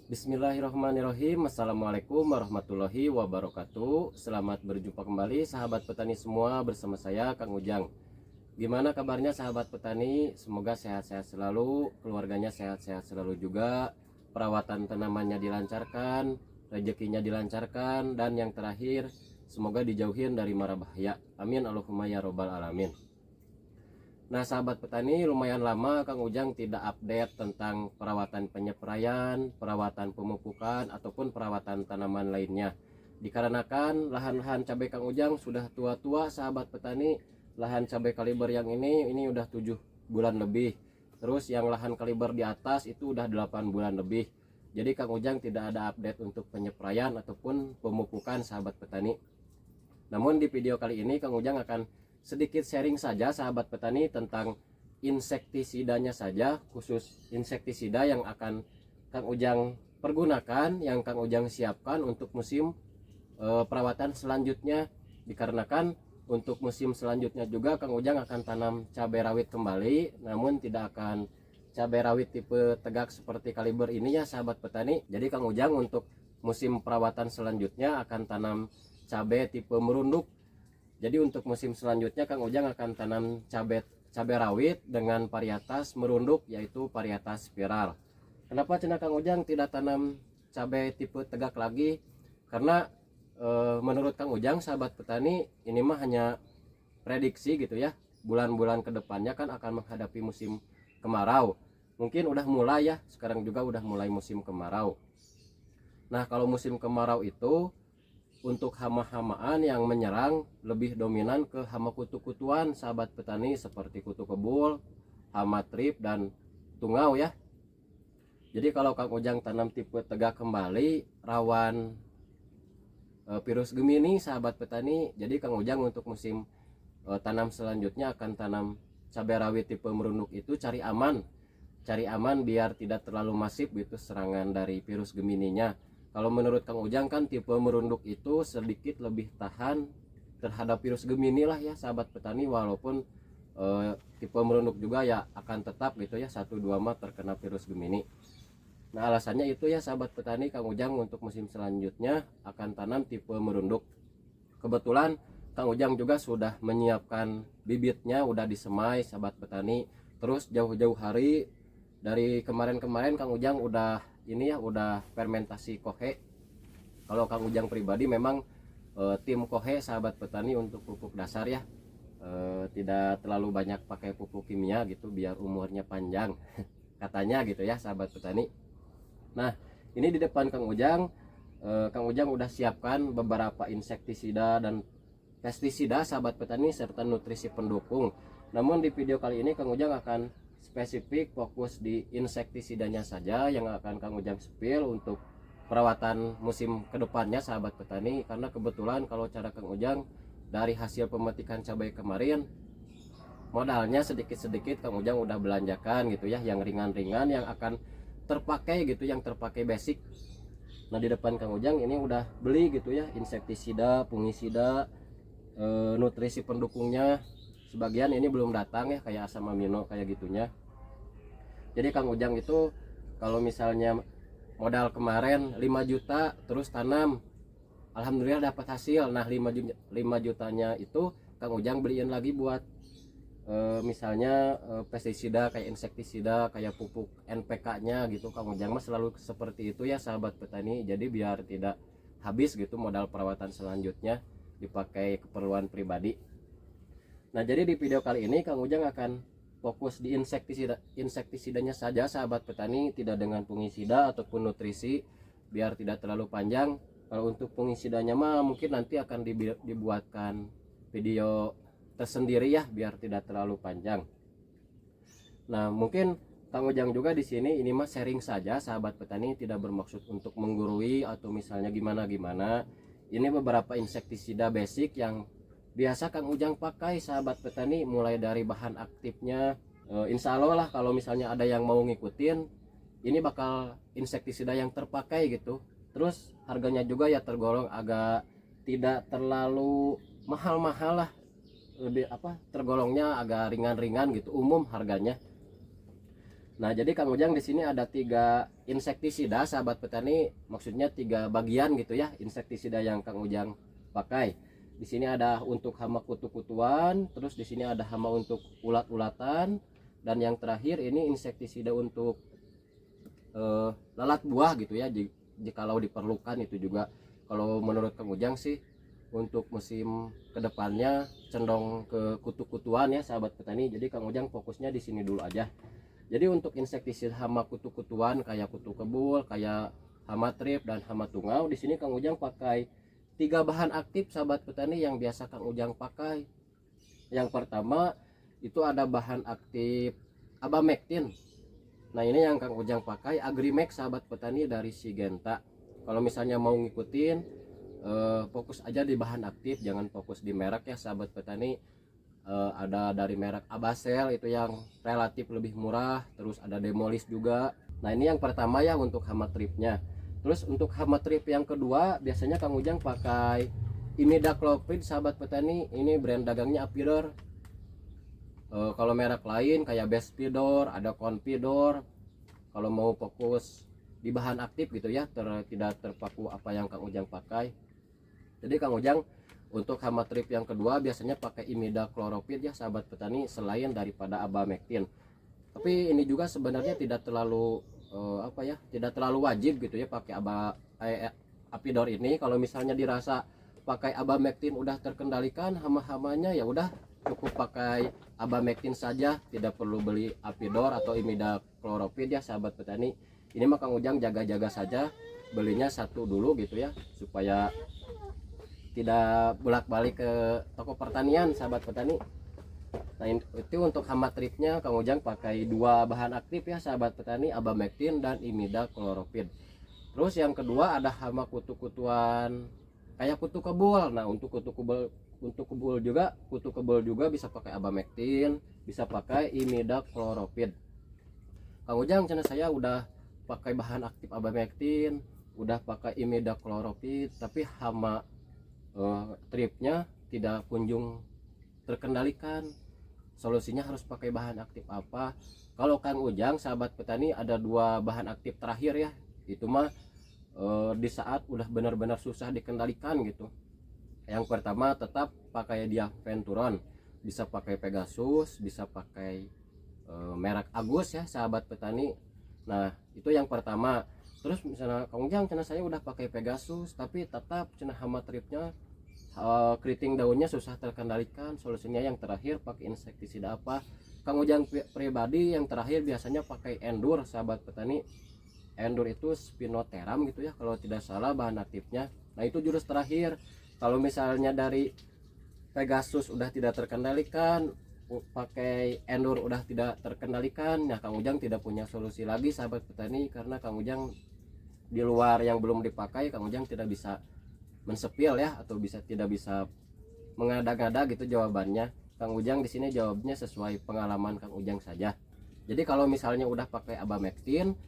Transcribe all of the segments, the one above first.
Bismillahirrahmanirrahim. Assalamualaikum warahmatullahi wabarakatuh. Selamat berjumpa kembali sahabat petani semua, bersama saya Kang Ujang. Gimana kabarnya sahabat petani? Semoga sehat-sehat selalu, keluarganya sehat-sehat selalu juga, perawatan tanamannya dilancarkan, rezekinya dilancarkan, dan yang terakhir semoga dijauhin dari mara bahaya. Amin Allahumma ya robbal alamin. Nah sahabat petani, lumayan lama Kang Ujang tidak update tentang perawatan penyepraian, perawatan pemupukan, ataupun perawatan tanaman lainnya. Dikarenakan lahan-lahan cabai Kang Ujang sudah tua-tua sahabat petani. Lahan cabai kaliber yang ini udah 7 bulan lebih. Terus yang lahan kaliber di atas itu udah 8 bulan lebih. Jadi Kang Ujang tidak ada update untuk penyepraian ataupun pemupukan sahabat petani. Namun di video kali ini Kang Ujang akan sedikit sharing saja sahabat petani tentang insektisidanya saja, khusus insektisida yang akan Kang Ujang pergunakan, yang Kang Ujang siapkan untuk musim perawatan selanjutnya. Dikarenakan untuk musim selanjutnya juga Kang Ujang akan tanam cabai rawit kembali, namun tidak akan cabai rawit tipe tegak seperti kaliber ini ya sahabat petani. Jadi Kang Ujang untuk musim perawatan selanjutnya akan tanam cabai tipe merunduk. Jadi untuk musim selanjutnya Kang Ujang akan tanam cabai rawit dengan varietas merunduk, yaitu varietas spiral. Kenapa cina Kang Ujang tidak tanam cabai tipe tegak lagi? Karena menurut Kang Ujang sahabat petani, ini mah hanya prediksi gitu ya. Bulan-bulan kedepannya kan akan menghadapi musim kemarau. Mungkin udah mulai ya, sekarang juga udah mulai musim kemarau. Nah kalau musim kemarau itu untuk hama-hamaan yang menyerang lebih dominan ke hama kutu-kutuan sahabat petani, seperti kutu kebul, hama trip, dan tungau ya. Jadi kalau Kang Ujang tanam tipe tegak kembali rawan virus Gemini sahabat petani. Jadi Kang Ujang untuk musim tanam selanjutnya akan tanam cabai rawit tipe merunduk itu cari aman biar tidak terlalu masif gitu serangan dari virus Gemininya. Kalau menurut Kang Ujang kan tipe merunduk itu sedikit lebih tahan terhadap virus Gemini lah ya sahabat petani, walaupun tipe merunduk juga ya akan tetap gitu ya 1-2 mah terkena virus Gemini. Nah alasannya itu ya sahabat petani, Kang Ujang untuk musim selanjutnya akan tanam tipe merunduk. Kebetulan Kang Ujang juga sudah menyiapkan bibitnya, udah disemai sahabat petani. Terus jauh-jauh hari dari kemarin-kemarin Kang Ujang udah udah fermentasi kohe. Kalau Kang Ujang pribadi memang tim kohe sahabat petani untuk pupuk dasar ya, tidak terlalu banyak pakai pupuk kimia gitu biar umurnya panjang katanya gitu ya sahabat petani. Nah ini di depan Kang Ujang, Kang Ujang udah siapkan beberapa insektisida dan pestisida sahabat petani serta nutrisi pendukung. Namun di video kali ini Kang Ujang akan spesifik fokus di insektisidanya saja yang akan Kang Ujang spill untuk perawatan musim kedepannya sahabat petani. Karena kebetulan kalau cara Kang Ujang dari hasil pemetikan cabai kemarin, modalnya sedikit-sedikit Kang Ujang udah belanjakan gitu ya, yang ringan-ringan yang akan terpakai gitu, yang terpakai basic. Nah di depan Kang Ujang ini udah beli gitu ya insektisida, fungisida, nutrisi pendukungnya. Sebagian ini belum datang ya, kayak asam amino kayak gitunya. Jadi Kang Ujang itu kalau misalnya modal kemarin 5 juta terus tanam, alhamdulillah dapat hasil. Nah 5 jutanya itu Kang Ujang beliin lagi buat misalnya pestisida kayak insektisida, kayak pupuk NPK nya gitu. Kang Ujang mah selalu seperti itu ya sahabat petani. Jadi biar tidak habis gitu modal perawatan selanjutnya dipakai keperluan pribadi. Nah jadi di video kali ini Kang Ujang akan fokus di insektisidanya saja sahabat petani, tidak dengan fungisida ataupun nutrisi biar tidak terlalu panjang. Kalau untuk fungisidanya mah mungkin nanti akan dibuatkan video tersendiri ya biar tidak terlalu panjang. Nah mungkin Kang Ujang juga di sini ini mah sharing saja sahabat petani, tidak bermaksud untuk menggurui atau misalnya gimana-gimana. Ini beberapa insektisida basic yang biasa Kang Ujang pakai sahabat petani, mulai dari bahan aktifnya. Insya Allah lah kalau misalnya ada yang mau ngikutin, ini bakal insektisida yang terpakai gitu. Terus harganya juga ya tergolong agak tidak terlalu mahal-mahal lah, lebih tergolongnya agak ringan-ringan gitu, umum harganya. Nah jadi Kang Ujang di sini ada 3 insektisida sahabat petani, maksudnya 3 bagian gitu ya insektisida yang Kang Ujang pakai. Di sini ada untuk hama kutu-kutuan, terus di sini ada hama untuk ulat-ulatan, dan yang terakhir ini insektisida untuk lalat buah gitu ya, jikalau diperlukan. Itu juga kalau menurut Kang Ujang sih untuk musim kedepannya cenderung ke kutu-kutuan ya sahabat petani. Jadi Kang Ujang fokusnya di sini dulu aja. Jadi untuk insektisida hama kutu-kutuan kayak kutu kebul, kayak hama trip dan hama tungau, di sini Kang Ujang pakai 3 bahan aktif sahabat petani yang biasa Kang Ujang pakai. Yang pertama itu ada bahan aktif abamectin. Nah ini yang Kang Ujang pakai Agrimex sahabat petani dari Syngenta. Kalau misalnya mau ngikutin fokus aja di bahan aktif, jangan fokus di merek ya sahabat petani. Ada dari merek Abasel itu yang relatif lebih murah, terus ada Demolis juga. Nah ini yang pertama ya untuk hama tripnya. Terus untuk hama trip yang kedua biasanya Kang Ujang pakai Imidacloprid sahabat petani. Ini brand dagangnya Apidor. Kalau merek lain kayak Bespidor, ada Conpidor. Kalau mau fokus di bahan aktif gitu ya, tidak terpaku apa yang Kang Ujang pakai. Jadi Kang Ujang untuk hama trip yang kedua biasanya pakai Imidacloprid ya sahabat petani, selain daripada abamectin. Tapi ini juga sebenarnya tidak terlalu tidak terlalu wajib gitu ya pakai Apidor ini. Kalau misalnya dirasa pakai abamectin udah terkendalikan hama-hamanya, ya udah cukup pakai abamectin saja, tidak perlu beli Apidor atau Imidacloprid ya sahabat petani. Ini mah Kang Ujang jaga-jaga saja, belinya satu dulu gitu ya, supaya tidak bolak-balik ke toko pertanian sahabat petani. Nah itu untuk hama tripnya Kang Ujang pakai 2 bahan aktif ya sahabat petani, abamectin dan Imidacloprid. Terus yang kedua ada hama kutu-kutuan kayak kutu kebul. Nah untuk kutu kebul juga bisa pakai abamectin, bisa pakai Imidacloprid. Kang Ujang channel saya udah pakai bahan aktif abamectin, udah pakai Imidacloprid, tapi hama tripnya tidak kunjung terkendalikan. Solusinya harus pakai bahan aktif apa? Kalau Kang Ujang sahabat petani ada 2 bahan aktif terakhir ya, itu mah di saat udah benar-benar susah dikendalikan gitu. Yang pertama tetap pakai Diaventuron, bisa pakai Pegasus, bisa pakai merek Agus ya sahabat petani. Nah itu yang pertama. Terus misalnya Kang Ujang cina saya udah pakai Pegasus, tapi tetap cina hama tripnya keriting daunnya susah terkendalikan. Solusinya yang terakhir pakai insektisida apa? Kang Ujang pribadi yang terakhir biasanya pakai Endur sahabat petani. Endur itu Spinoteram gitu ya kalau tidak salah bahan aktifnya. Nah itu jurus terakhir. Kalau misalnya dari Pegasus udah tidak terkendalikan, pakai Endur udah tidak terkendalikan, nah Kang Ujang tidak punya solusi lagi sahabat petani, karena Kang Ujang di luar yang belum dipakai Kang Ujang tidak bisa mensepil ya, atau tidak bisa mengada-ngada gitu jawabannya. Kang Ujang di sini jawabnya sesuai pengalaman Kang Ujang saja. Jadi kalau misalnya udah pakai abamectin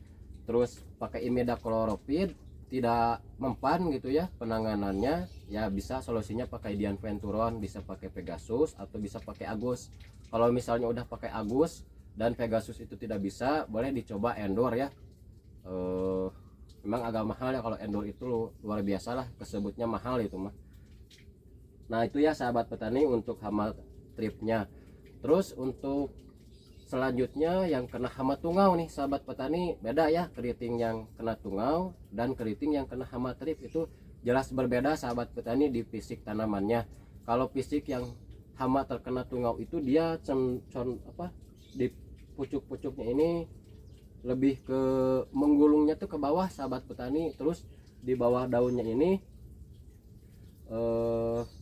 terus pakai Imidacloprid tidak mempan gitu ya penanganannya, ya bisa solusinya pakai Diaventuron, bisa pakai Pegasus atau bisa pakai Agus. Kalau misalnya udah pakai Agus dan Pegasus itu tidak bisa, boleh dicoba Endur ya. Memang agak mahal ya kalau Endur itu luar biasa lah, kesebutnya mahal itu mah. Nah itu ya sahabat petani untuk hama tripnya. Terus untuk selanjutnya yang kena hama tungau nih sahabat petani, beda ya keriting yang kena tungau dan keriting yang kena hama trip, itu jelas berbeda sahabat petani di fisik tanamannya. Kalau fisik yang hama terkena tungau itu dia di pucuk-pucuknya ini lebih ke menggulungnya tuh ke bawah sahabat petani. Terus di bawah daunnya ini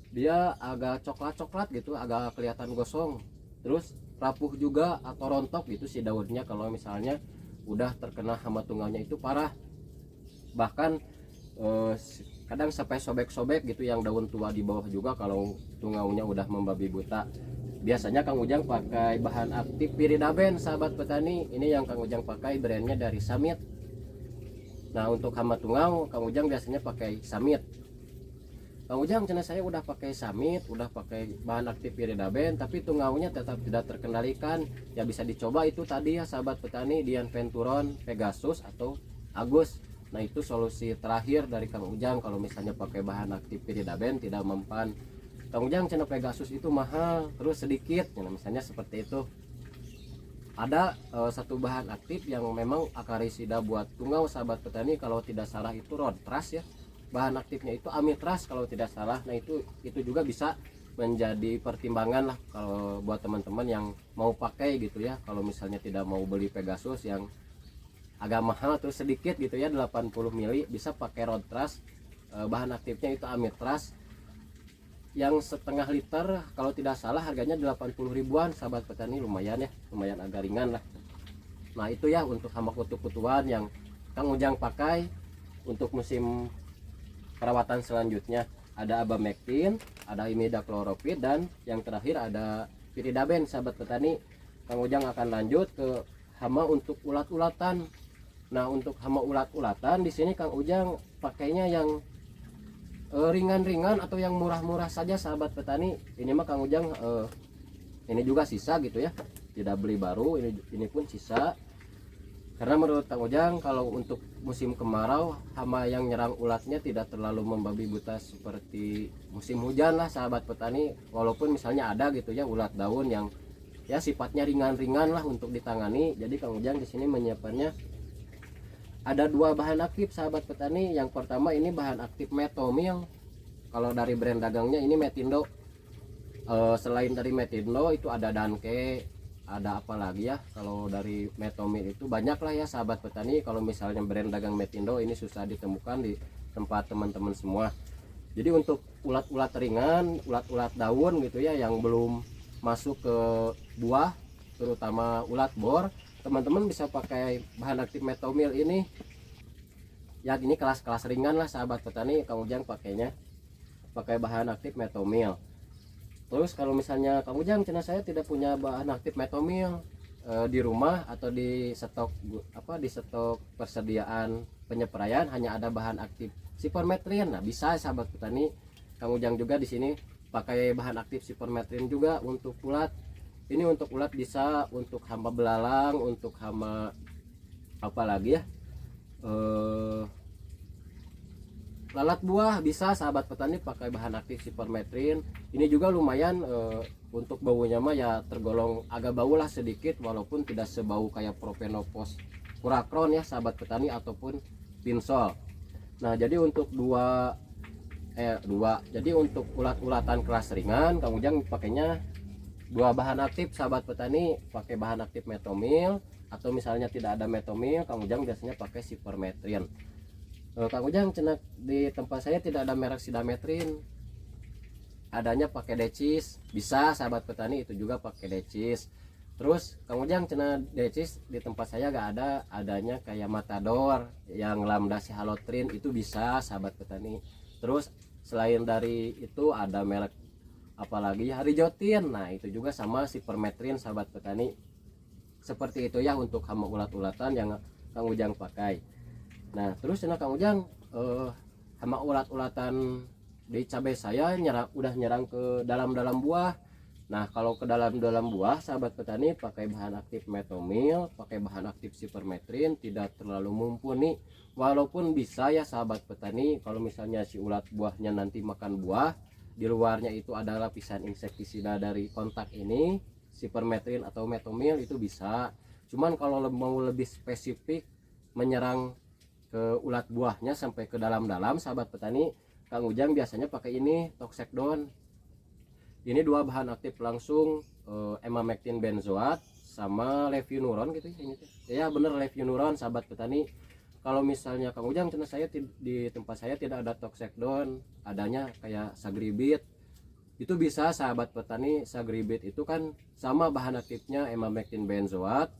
dia agak coklat-coklat gitu, agak kelihatan gosong. Terus rapuh juga atau rontok gitu si daunnya kalau misalnya udah terkena hama tungaunya itu parah. Bahkan kadang sampai sobek-sobek gitu yang daun tua di bawah juga kalau tungaunya udah membabi buta. Biasanya Kang Ujang pakai bahan aktif Piridaben sahabat petani. Ini yang Kang Ujang pakai brandnya dari Samit. Nah untuk hama tungau Kang Ujang biasanya pakai Samit. Kang Ujang cina saya udah pakai Samit, udah pakai bahan aktif Piridaben, tapi tungaunya tetap tidak terkendalikan. Ya bisa dicoba itu tadi ya sahabat petani, Diaventuron, Pegasus atau Agus. Nah itu solusi terakhir dari Kang Ujang kalau misalnya pakai bahan aktif piridaben tidak mempan. Kang Ujang channel Pegasus itu mahal terus sedikit, nah, misalnya seperti itu. Ada satu bahan aktif yang memang akarisida buat tungau sahabat petani, kalau tidak salah itu rodtras ya, bahan aktifnya itu amitras kalau tidak salah. Nah itu juga bisa menjadi pertimbangan lah kalau buat teman-teman yang mau pakai gitu ya, kalau misalnya tidak mau beli Pegasus yang agak mahal terus sedikit gitu ya 80 mili, bisa pakai rodtras. Bahan aktifnya itu amitras yang setengah liter kalau tidak salah harganya 80 ribuan sahabat petani, lumayan ya, lumayan agak ringan lah. Nah itu ya untuk hama kutu-kutuan yang Kang Ujang pakai untuk musim perawatan selanjutnya. Ada abamectin, ada imidacloprid, dan yang terakhir ada piridaben sahabat petani. Kang Ujang akan lanjut ke hama untuk ulat-ulatan. Nah untuk hama ulat-ulatan di sini Kang Ujang pakainya yang ringan-ringan atau yang murah-murah saja sahabat petani. Ini mah Kang Ujang ini juga sisa gitu ya, tidak beli baru, ini pun sisa. Karena menurut Kang Ujang kalau untuk musim kemarau hama yang nyerang ulatnya tidak terlalu membabi buta seperti musim hujan lah sahabat petani. Walaupun misalnya ada gitu ya ulat daun yang ya sifatnya ringan-ringan lah untuk ditangani. Jadi Kang Ujang di sini menyiapkannya ada dua bahan aktif sahabat petani. Yang pertama ini bahan aktif metomil, kalau dari brand dagangnya ini Metindo. Selain dari Metindo itu ada Danke, ada apa lagi ya, kalau dari metomil itu banyak lah ya sahabat petani. Kalau misalnya brand dagang Metindo ini susah ditemukan di tempat teman-teman semua. Jadi untuk ulat-ulat ringan, ulat-ulat daun gitu ya yang belum masuk ke buah, terutama ulat bor, teman-teman bisa pakai bahan aktif metomil ini ya. Ini kelas-kelas ringan lah sahabat petani, Kang Ujang pakainya pakai bahan aktif metomil. Terus kalau misalnya Kang Ujang cina saya tidak punya bahan aktif metomil di rumah atau di stok di stok persediaan penyepraian hanya ada bahan aktif sipermetrin, nah bisa sahabat petani, Kang Ujang juga di sini pakai bahan aktif sipermetrin juga untuk ulat. Ini untuk ulat bisa untuk hama belalang, untuk hama apa lagi ya, lalat buah bisa sahabat petani pakai bahan aktif sipermetrin. Ini juga lumayan untuk baunya mah ya tergolong agak bau lah sedikit, walaupun tidak sebau kayak propenopos kurakron ya sahabat petani ataupun pinsol. Nah jadi untuk jadi untuk ulat-ulatan kelas ringan Kang Ujang pakainya dua bahan aktif sahabat petani, pakai bahan aktif metomil, atau misalnya tidak ada metomil Kang Ujang biasanya pakai sipermetrin. Kang Ujang cina di tempat saya tidak ada merek sidametrin, adanya pakai decis, bisa sahabat petani itu juga pakai decis. Terus Kang Ujang cina decis di tempat saya gak ada, adanya kayak matador yang lambda sihalotrin itu bisa sahabat petani. Terus selain dari itu ada merek apalagi harijotin, nah itu juga sama sipermetrin sahabat petani. Seperti itu ya untuk hama ulat-ulatan yang Kang Ujang pakai. Nah terus Kang Ujang hama ulat-ulatan di cabai saya udah nyerang ke dalam buah. Nah kalau ke dalam buah sahabat petani pakai bahan aktif metomil, pakai bahan aktif sipermetrin tidak terlalu mumpuni. Walaupun bisa ya sahabat petani, kalau misalnya si ulat buahnya nanti makan buah, di luarnya itu ada lapisan insektisida dari kontak ini, sipermetrin atau metomil itu bisa. Cuman kalau mau lebih spesifik menyerang ke ulat buahnya sampai ke dalam-dalam sahabat petani, Kang Ujang biasanya pakai ini Toxecdon. Ini dua bahan aktif langsung, emamectin benzoat sama levunuron gitu ya. Ya bener levunuron sahabat petani. Kalau misalnya Kang Ujang cina saya di tempat saya tidak ada Toxecdon, adanya kayak sagribit. Itu bisa sahabat petani, sagribit itu kan sama bahan aktifnya emamectin benzoat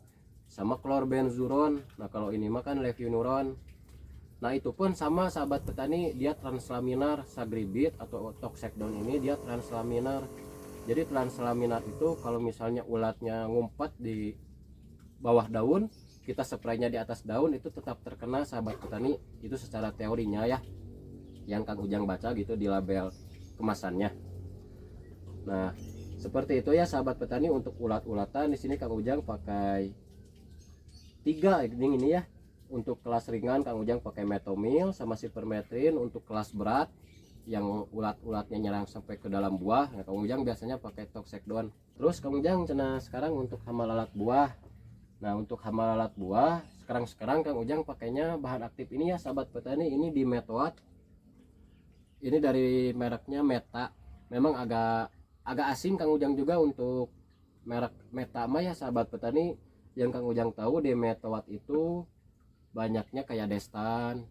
sama klorbenzuron. Nah kalau ini mah kan levunuron. Nah itu pun sama sahabat petani, dia translaminar. Sagribit atau Toxecdon ini dia translaminar. Jadi translaminar itu kalau misalnya ulatnya ngumpet di bawah daun, kita spraynya di atas daun itu tetap terkena sahabat petani. Itu secara teorinya ya, yang Kang Ujang baca gitu di label kemasannya. Nah seperti itu ya sahabat petani untuk ulat-ulatan. Di sini Kang Ujang pakai 3 ini ya, untuk kelas ringan Kang Ujang pakai metomil sama sipermetrin. Untuk kelas berat yang ulat-ulatnya nyerang sampai ke dalam buah, nah, Kang Ujang biasanya pakai toxecdon. Terus Kang Ujang cenah sekarang untuk hama lalat buah. Nah untuk hama lalat buah sekarang Kang Ujang pakainya bahan aktif ini ya sahabat petani, ini di Metoat. Ini dari mereknya Meta. Memang agak asing Kang Ujang juga untuk merek Meta mah ya sahabat petani. Yang Kang Ujang tahu di Metoat itu banyaknya kayak Destan,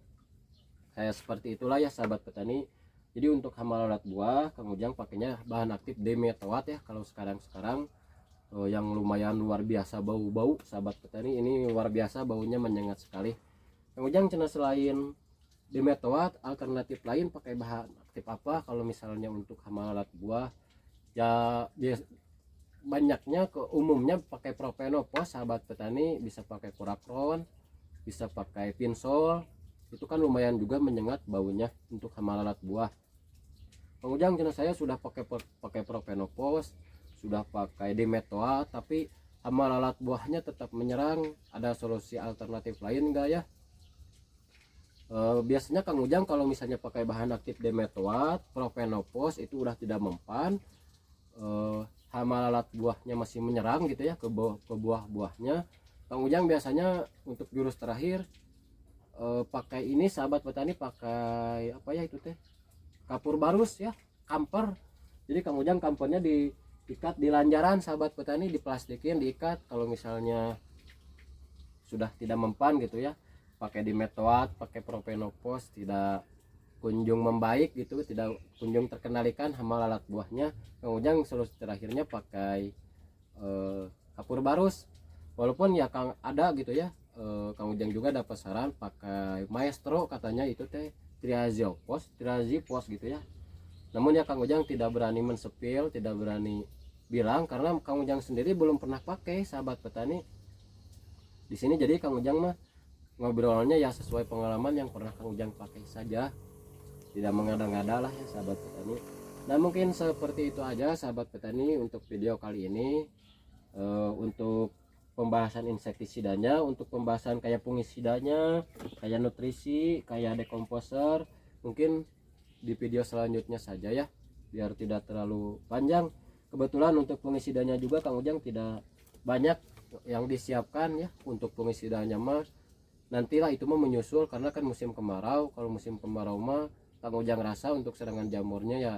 kayak seperti itulah ya sahabat petani. Jadi untuk hama lalat buah Kang Ujang pakainya bahan aktif Demetowat ya. Kalau sekarang yang lumayan luar biasa bau sahabat petani, ini luar biasa baunya menyengat sekali. Kang Ujang cenah selain Demetowat alternatif lain pakai bahan aktif apa kalau misalnya untuk hama lalat buah? Ya banyaknya umumnya pakai propenopos sahabat petani, bisa pakai kurakron, bisa pakai pinsol. Itu kan lumayan juga menyengat baunya untuk hama lalat buah. Kang Ujang cenah saya sudah pakai propenopos, sudah pakai Demetowat, tapi hama lalat buahnya tetap menyerang. Ada solusi alternatif lain enggak ya? Biasanya Kang Ujang kalau misalnya pakai bahan aktif Demetowat, propenopos itu udah tidak mempan, hama lalat buahnya masih menyerang gitu ya ke buah-buahnya, Kang Ujang biasanya untuk jurus terakhir pakai ini sahabat petani, pakai apa ya itu teh, kapur barus ya, kamper. Jadi Kang Ujang kampernya diikat di lanjaran sahabat petani, diplastikin diikat. Kalau misalnya sudah tidak mempan gitu ya, pakai Demetowat, pakai propenopos tidak kunjung membaik gitu, tidak kunjung terkendalikan hama lalat buahnya, Kang Ujang solusi terakhirnya pakai kapur barus. Walaupun ya Kang ada gitu ya, Kang Ujang juga dapat saran pakai Maestro, katanya itu teh triazopos gitu ya. Namun ya Kang Ujang tidak berani mensepil, tidak berani bilang karena Kang Ujang sendiri belum pernah pakai sahabat petani di sini. Jadi Kang Ujang mah ngobrolnya ya sesuai pengalaman yang pernah Kang Ujang pakai saja, tidak mengada-ngada lah ya sahabat petani. Nah mungkin seperti itu aja sahabat petani untuk video kali ini. Untuk pembahasan insektisidanya, untuk pembahasan kayak fungisidanya, kayak nutrisi, kayak dekomposer, mungkin di video selanjutnya saja ya, biar tidak terlalu panjang. Kebetulan untuk fungisidanya juga Kang Ujang tidak banyak yang disiapkan ya. Untuk fungisidanya mah nantilah itu mah menyusul karena kan musim kemarau. Kalau musim kemarau mah Kang Ujang rasa untuk serangan jamurnya ya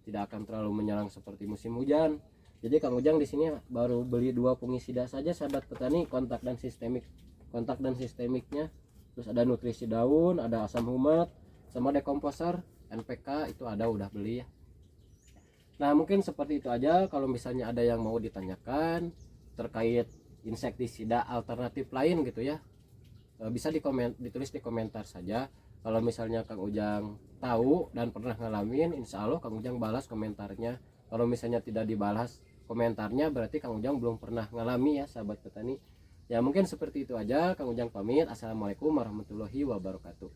tidak akan terlalu menyerang seperti musim hujan. Jadi Kang Ujang di sini baru beli 2 fungisida saja sahabat petani, kontak dan sistemiknya. Terus ada nutrisi daun, ada asam humat, sama dekomposer NPK itu ada, udah beli ya. Nah mungkin seperti itu aja. Kalau misalnya ada yang mau ditanyakan terkait insektisida alternatif lain gitu ya, bisa ditulis di komentar saja. Kalau misalnya Kang Ujang tahu dan pernah ngalamin, insya Allah Kang Ujang balas komentarnya. Kalau misalnya tidak dibalas komentarnya berarti Kang Ujang belum pernah ngalami ya sahabat petani. Ya mungkin seperti itu aja, Kang Ujang pamit. Assalamualaikum warahmatullahi wabarakatuh.